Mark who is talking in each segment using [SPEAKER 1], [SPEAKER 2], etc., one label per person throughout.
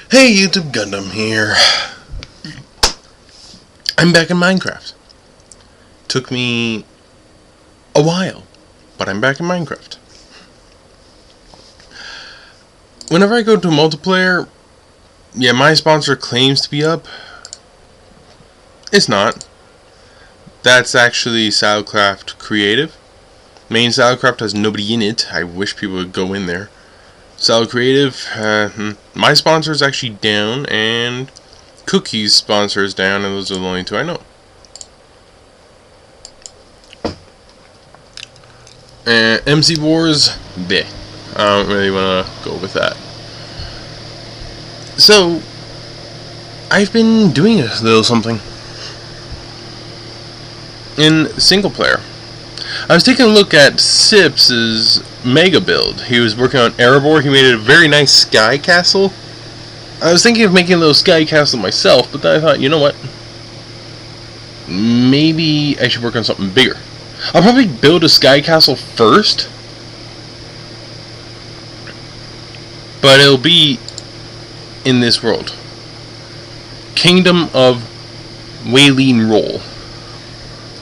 [SPEAKER 1] Hey YouTube, Gundam here. I'm back in Minecraft. Took me a while, but I'm back in Minecraft. Whenever I go to multiplayer, yeah, my sponsor claims to be up. It's not. That's actually Sailcraft Creative. Main Sailcraft has nobody in it. I wish people would go in there. Sal Creative, my sponsor is actually down, and Cookie's sponsor is down, and those are the only two I know. And MC Wars, bleh. I don't really want to go with that. So, I've been doing a little something in single player. I was taking a look at Sips's mega build. He was working on Erebor. He made a very nice sky castle. I was thinking of making a little sky castle myself, but then I thought, you know what? Maybe I should work on something bigger. I'll probably build a sky castle first, but it'll be in this world. Kingdom of Waeleenrol.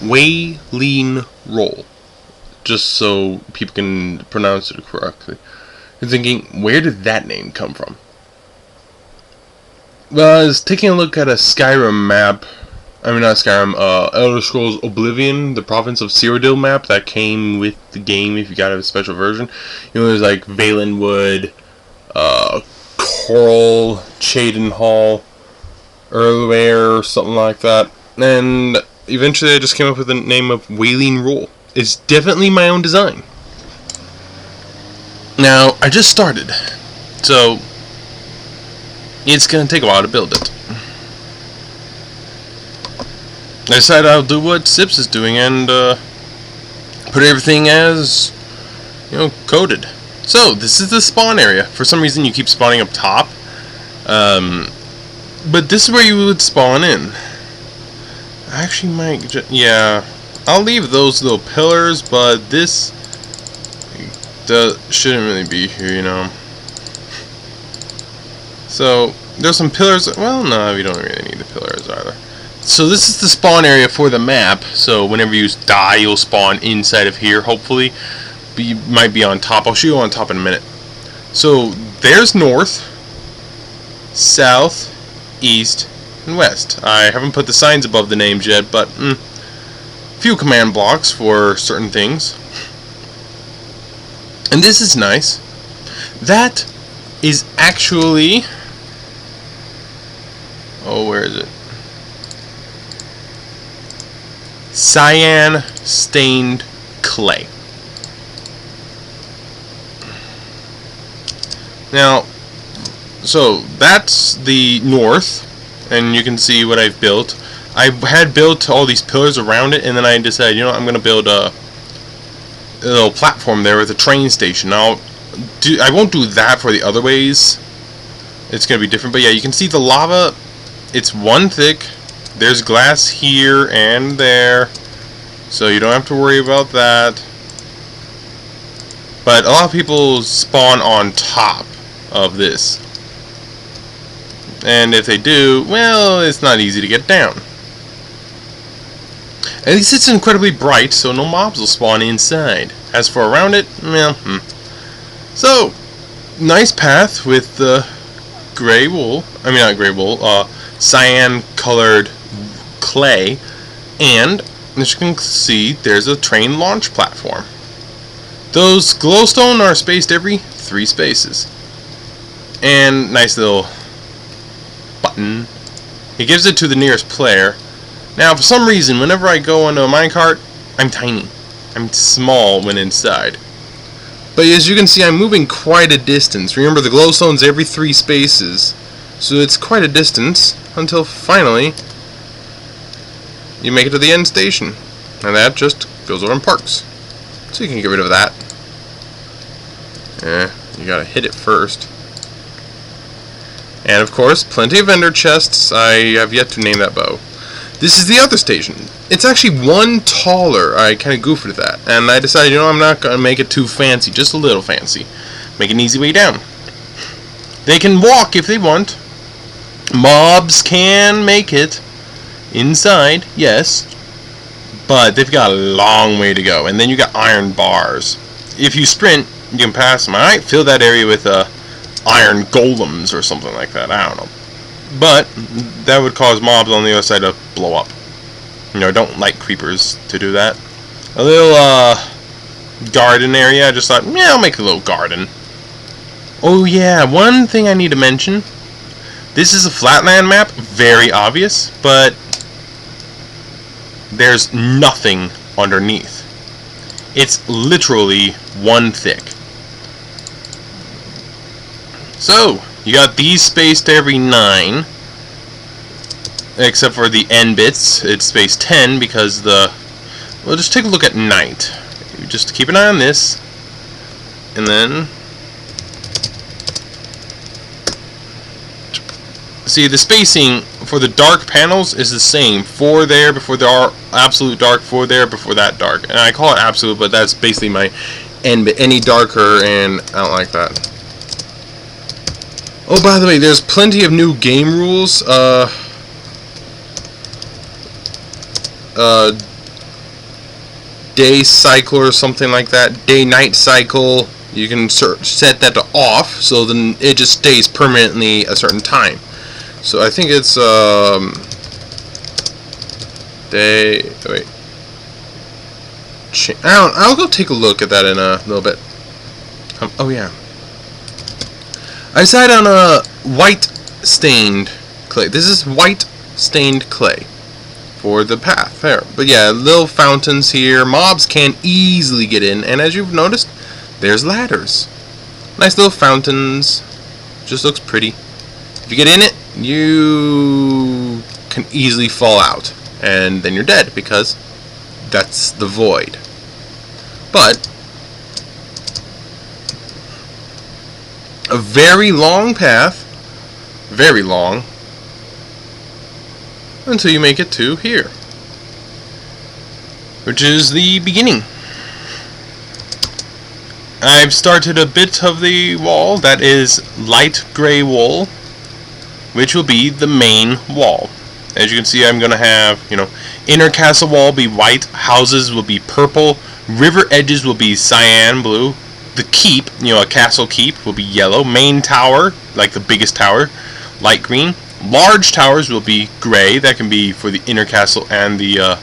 [SPEAKER 1] Waeleenrol. Just so people can pronounce it correctly. You're thinking, where did that name come from? Well, I was taking a look at a Skyrim map. I mean, not Skyrim, Elder Scrolls Oblivion, the Province of Cyrodiil map that came with the game if you got a special version. You know, there's like Valenwood, Coral, Cheydinhall, Earlware, or something like that. And eventually I just came up with the name of Waeleenrol. It's definitely my own design. Now, I just started, so it's going to take a while to build it. I decided I'll do what Sips is doing and put everything as, coded. So, this is the spawn area. For some reason, you keep spawning up top. But this is where you would spawn in. I actually might yeah. I'll leave those little pillars, but this shouldn't really be here, So, there's some pillars. Well, no, we don't really need the pillars either. So, this is the spawn area for the map. So, whenever you die, you'll spawn inside of here, hopefully. But you might be on top. I'll show you on top in a minute. So, there's north, south, east, and west. I haven't put the signs above the names yet, but few command blocks for certain things. And this is nice. That is actually, where is it? Cyan stained clay. Now, so that's the north, and you can see what I've built. I had built all these pillars around it, and then I decided, I'm going to build a little platform there with a train station. I won't do that for the other ways. It's going to be different, but yeah, you can see the lava. It's one thick. There's glass here and there, so you don't have to worry about that. But a lot of people spawn on top of this. And if they do, well, it's not easy to get down. At least it's incredibly bright, so no mobs will spawn inside. As for around it, well, So, nice path with gray wool. I mean, not gray wool, cyan-colored clay. And, as you can see, there's a train launch platform. Those glowstone are spaced every 3 spaces. And, nice little button. It gives it to the nearest player. Now, for some reason, whenever I go onto a minecart, I'm tiny. I'm small when inside. But as you can see, I'm moving quite a distance. Remember, the glowstone's every 3 spaces. So it's quite a distance until finally you make it to the end station. And that just goes over and parks. So you can get rid of that. You gotta hit it first. And of course, plenty of ender chests. I have yet to name that bow. This is the other station. It's actually one taller. I kind of goofed with that. And I decided, I'm not going to make it too fancy. Just a little fancy. Make an easy way down. They can walk if they want. Mobs can make it inside, yes, but they've got a long way to go. And then you got iron bars. If you sprint, you can pass them. I might fill that area with iron golems or something like that. I don't know. But that would cause mobs on the other side to blow up. You know, I don't like creepers to do that. A little garden area. I just thought, yeah, I'll make a little garden. Oh yeah, one thing I need to mention. This is a flatland map, very obvious, but there's nothing underneath. It's literally one thick. So, you got these spaced every 9, except for the end bits. It's spaced 10 because well, just take a look at night. Just keep an eye on this, and then see, the spacing for the dark panels is the same. 4 there before there are absolute dark, 4 there before that dark. And I call it absolute, but that's basically my end bit. Any darker, and I don't like that. Oh, by the way, there's plenty of new game rules. Day cycle or something like that. Day-night cycle. You can set that to off, so then it just stays permanently a certain time. So I think it's day. Wait. I'll go take a look at that in a little bit. Oh yeah. I decided on a white stained clay. This is white stained clay for the path there. But yeah, little fountains here. Mobs can easily get in, and as you've noticed, there's ladders. Nice little fountains. Just looks pretty. If you get in it, you can easily fall out, and then you're dead because that's the void. But a very long path, very long, until you make it to here, which is the beginning. I've started a bit of the wall that is light gray wool, which will be the main wall. As you can see, I'm going to have, inner castle wall be white, houses will be purple, river edges will be cyan blue, the keep, a castle keep, will be yellow, main tower, like the biggest tower, light green, large towers will be gray, that can be for the inner castle and the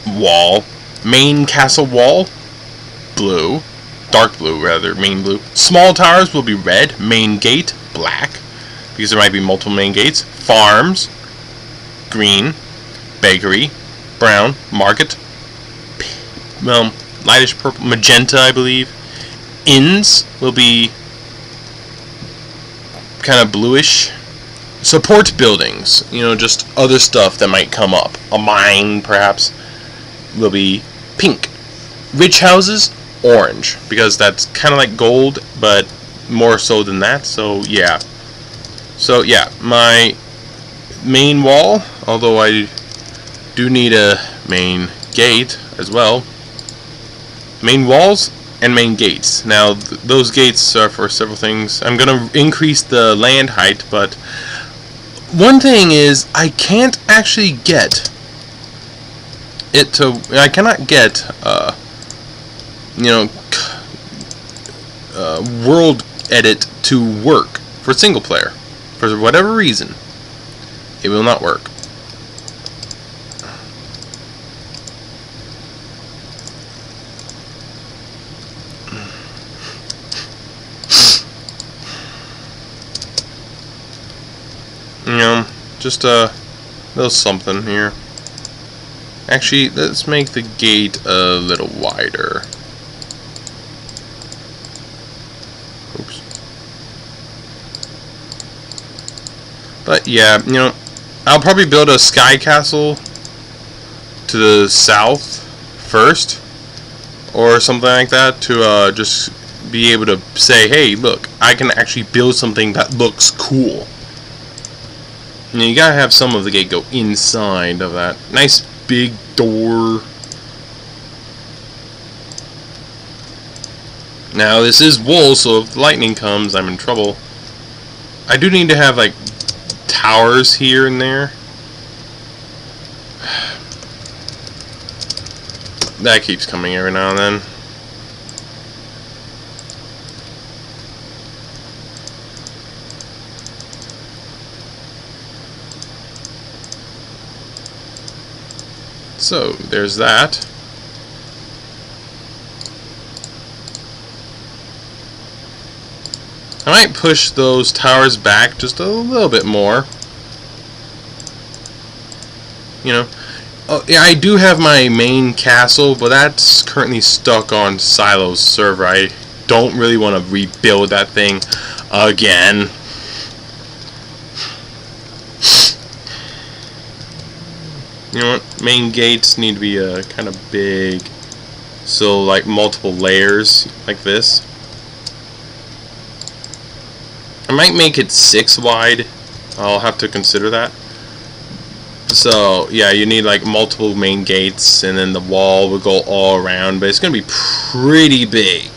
[SPEAKER 1] wall, main castle wall, blue, dark blue rather, main blue, small towers will be red, main gate, black, because there might be multiple main gates, farms, green, bakery, brown, market, lightish purple, magenta I believe, inns will be kind of bluish, support buildings, just other stuff that might come up, a mine perhaps, will be pink, rich houses, orange, because that's kind of like gold, but more so than that, so yeah. So yeah, my main wall, although I do need a main gate as well, main walls and main gates. Now those gates are for several things. I'm going to increase the land height, but one thing is I can't actually get it to, I cannot get world edit to work for single player. For whatever reason, it will not work. Just a little something here. Actually, let's make the gate a little wider. Oops. But yeah, I'll probably build a sky castle to the south first, or something like that, to just be able to say, hey, look, I can actually build something that looks cool. And you gotta have some of the gate go inside of that. Nice big door. Now this is wool, so if lightning comes, I'm in trouble. I do need to have like towers here and there. That keeps coming every now and then. So, there's that. I might push those towers back just a little bit more. You know. Oh, yeah, I do have my main castle, but that's currently stuck on Silo's server. I don't really want to rebuild that thing again. You know what? Main gates need to be kind of big. So, like, multiple layers, like this. I might make it 6 wide. I'll have to consider that. So, yeah, you need, like, multiple main gates, and then the wall will go all around. But it's going to be pretty big.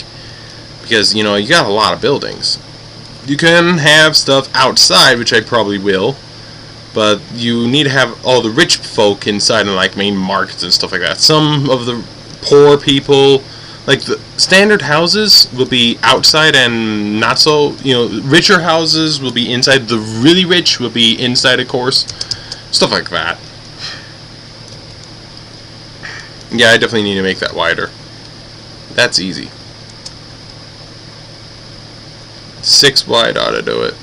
[SPEAKER 1] Because, you know, you got a lot of buildings. You can have stuff outside, which I probably will. But you need to have all the rich folk inside and like main markets and stuff like that. Some of the poor people, like the standard houses, will be outside and not so, you know, richer houses will be inside. The really rich will be inside, of course. Stuff like that. Yeah, I definitely need to make that wider. That's easy. 6 wide ought to do it.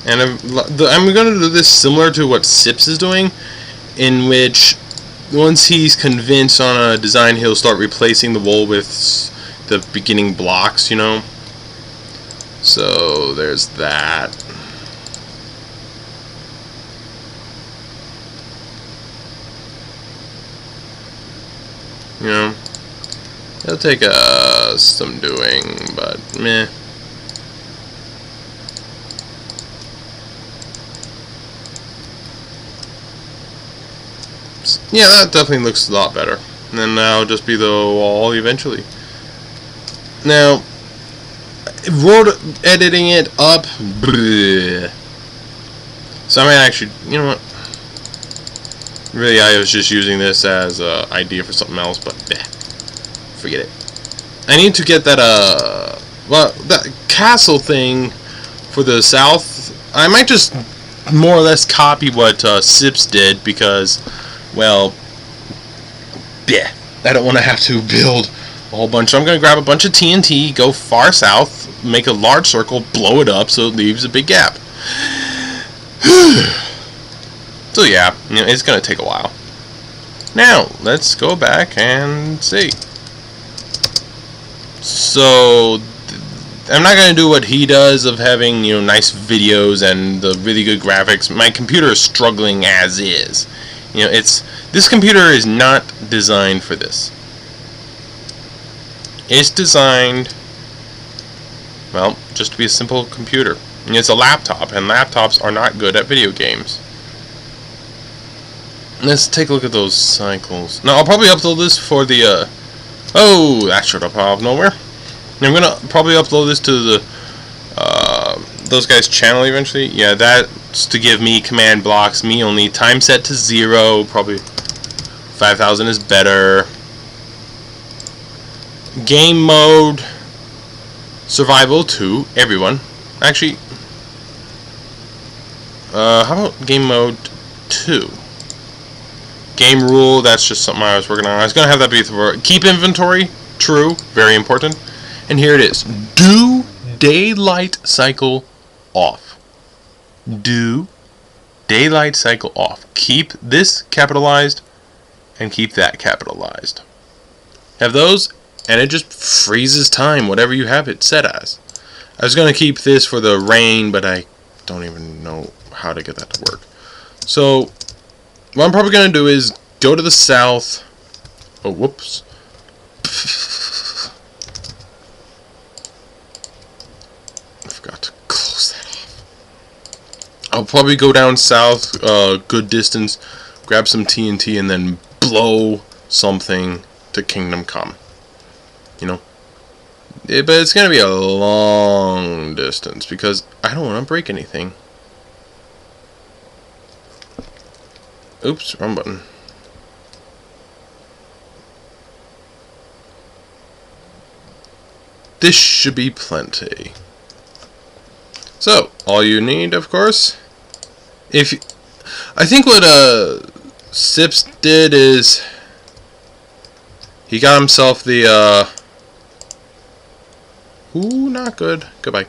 [SPEAKER 1] And I'm going to do this similar to what Sips is doing, in which once he's convinced on a design, he'll start replacing the wool with the beginning blocks, you know. So there's that. You know, it'll take some doing, but meh. Yeah, that definitely looks a lot better. And then that'll just be the wall eventually. Now, road editing it up. Bleh. So I might actually, you know what? Really, I was just using this as an idea for something else, but bleh, forget it. I need to get that well, that castle thing for the south. I might just more or less copy what Sips did because, well, yeah, I don't want to have to build a whole bunch. So I'm going to grab a bunch of TNT, go far south, make a large circle, blow it up so it leaves a big gap. So yeah, you know, it's going to take a while. Now, let's go back and see. So, I'm not going to do what he does of having, you know, nice videos and the really good graphics. My computer is struggling as is. You know, this computer is not designed for this. It's designed, well, just to be a simple computer. And it's a laptop, and laptops are not good at video games. Let's take a look at those cycles. Now, I'll probably upload this for the, oh, that showed up out of nowhere. I'm going to probably upload this to the, those guys' channel eventually. Yeah, that's to give me command blocks, me only, time set to 0, probably 5,000 is better. Game mode, survival to everyone. Actually, how about game mode 2? Game rule, that's just something I was working on. I was going to have that be for keep inventory, true, very important. And here it is. Do daylight cycle off. Do daylight cycle off. Keep this capitalized and keep that capitalized. Have those, and it just freezes time, whatever you have it set as. I was going to keep this for the rain, but I don't even know how to get that to work. So, what I'm probably going to do is go to the south, Oh, whoops. I forgot to close that off. I'll probably go down south, good distance, grab some TNT, and then blow something to Kingdom Come. You know? But it's going to be a long distance, because I don't want to break anything. Oops, wrong button. This should be plenty. So, all you need, of course, I think what Sips did is he got himself the ooh, not good. Goodbye.